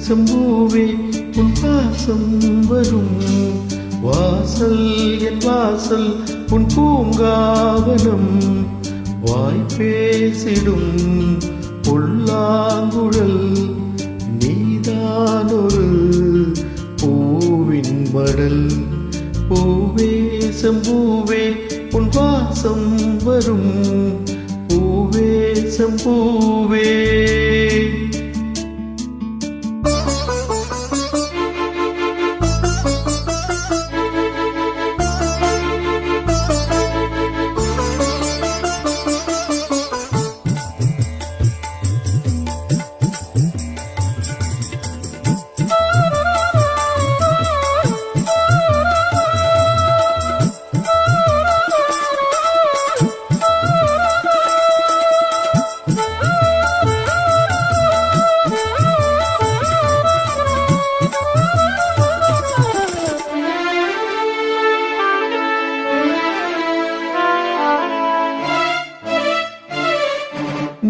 செம்பூவே உன் பாசம் வரும் வாசல் என் வாசல் உன் பூங்காவனம் வாய் பேசிடும் புல்லாங்குழல் நீதானொரு பூவின் மடல் பூவே செம்பூவே உன் வாசம் வரும் பூவே செம்பூவே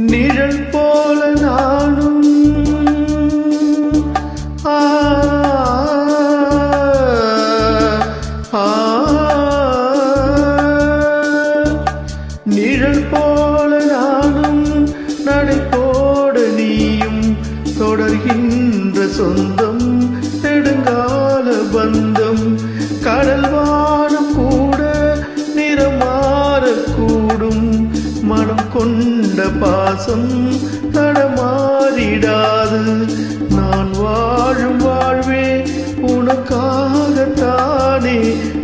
நிழல் போல நானும் நிழல் போல நானும் நடைபோட நீயும் தொடர்கின்ற சொந்தம் நெடுங்கால பந்தம் கடல் வானம் கூட நிறமாறக்கூடும் மனம் கொண்ட பாசம் தடமாறிடாது நான் வாழும் வாழ்வே உனக்காகத்தானே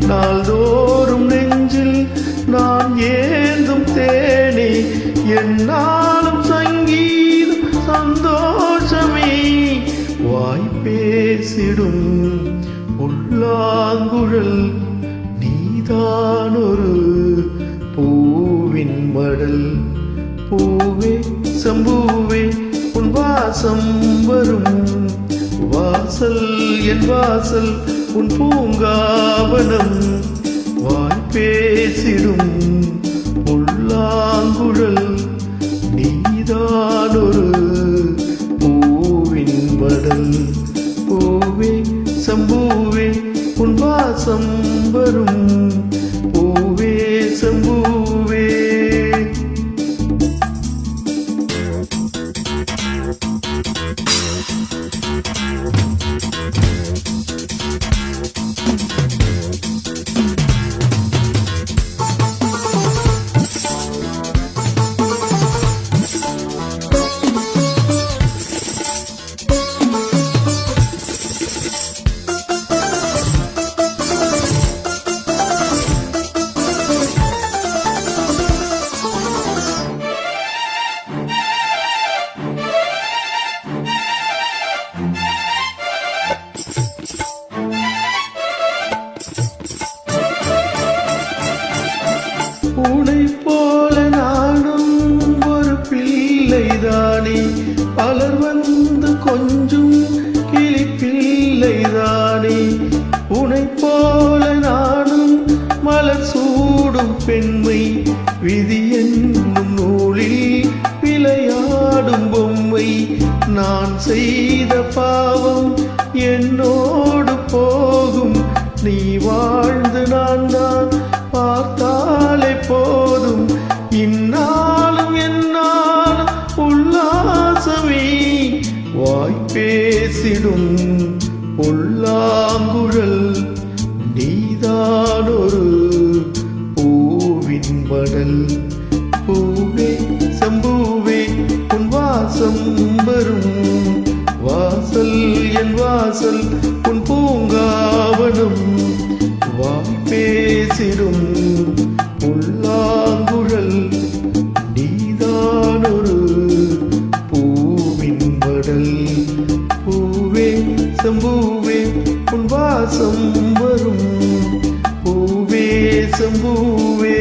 நாள்தோறும் நெஞ்சில் நான் ஏந்தும் தேனே என்னாலும் சங்கீதம் சந்தோஷமே வாய் பேசிடும் உள்ளாங்குழல் நீதானொரு பூவின் மடல் பூவே செம்பூவே உன் வாசம் வரும் வாசல் என் வாசல் உன் பூங்காவனம் வாய் பேசிடும் உள்ளாங்குழல் நீதானொரு பூவின் மடல் பூவே செம்பூவே உன் வாசம் வரும் பூவே செம்பூவே உனை போல நானும் ஒரு பிள்ளைதானே பலர் வந்து கொஞ்சம் கிளி பிள்ளைதானே உனை போல நானும் மலர் சூடும் பெண்மை விதி என்னும் நூலில் விளையாடும் பொம்மை நான் செய்த பாவம் என்னோடு போகும் நீ வாழ்ந்து நான் தான் பார்த்தாலே போதும் இந்நாளும் என்னாலும் உல்லாசமே வாய் பேசிடும் உள்ளாங்குழல் நீதானொரு பூவின் மடல் பூவே செம்பூவே உன் வாசம் வரும் வாசல் என் வாசல் உன் பூங்காவனம் வாய் பேசிடும் உள்ளாங்குழல் நீதானொரு பூவின் மடல் பூவே செம்பூவே உன் வாசம் வரும் பூவே செம்பூவே